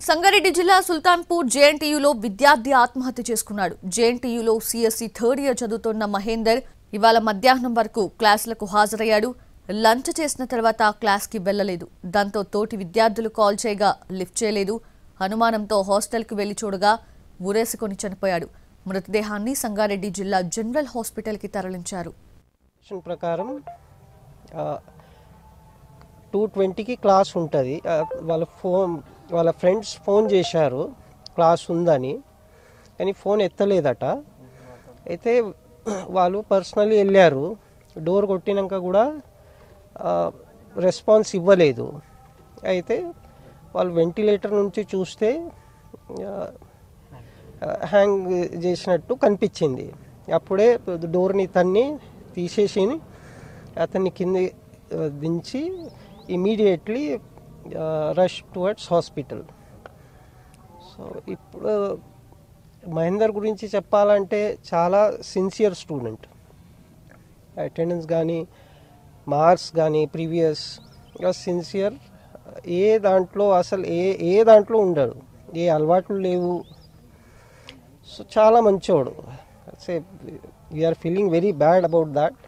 సంగారెడ్డి జిల్లా సుల్తాన్పూర్ జేఎన్టీయూలో విద్యార్థి ఆత్మహత్య చేసుకున్నాడు. జేఎన్టీయూలో సిఎస్సి థర్డ్ ఇయర్ చదువుతున్న మహేందర్ ఇవాళ మధ్యాహ్నం వరకు క్లాసులకు హాజరయ్యాడు. లంచ్ చేసిన తర్వాత క్లాస్కి వెళ్లలేదు. దాంతో తోటి విద్యార్థులు కాల్ చేయగా లిఫ్ట్ చేయలేదు. అనుమానంతో హాస్టల్కి వెళ్లి చూడగా ఊరేసుకొని చనిపోయాడు. మృతదేహాన్ని సంగారెడ్డి జిల్లా జనరల్ హాస్పిటల్కి తరలించారు. ప్రకారం 2:20కి క్లాస్ ఉంటుంది. వాళ్ళ ఫ్రెండ్స్ ఫోన్ చేశారు క్లాస్ ఉందని, కానీ ఫోన్ ఎత్తలేదట. అయితే వాళ్ళు పర్సనలీ వెళ్ళారు. డోర్ కొట్టినాక కూడా రెస్పాన్స్ ఇవ్వలేదు. అయితే వాళ్ళు వెంటిలేటర్ నుంచి చూస్తే హ్యాంగ్ చేసినట్టు కనిపించింది. అప్పుడే డోర్ని తీసేసి అతన్ని కింద దించి immediately rush towards hospital. So ఇప్పుడు మహేందర్ గురించి చెప్పాలంటే చాలా సిన్సియర్ స్టూడెంట్. అటెండెన్స్ కానీ మార్క్స్ కానీ ప్రీవియస్ సిన్సియర్. ఏ దాంట్లో అసలు ఏ దాంట్లో ఉండడు, ఏ అలవాట్లు లేవు. సో చాలా మంచోడు. We are feeling very bad about that.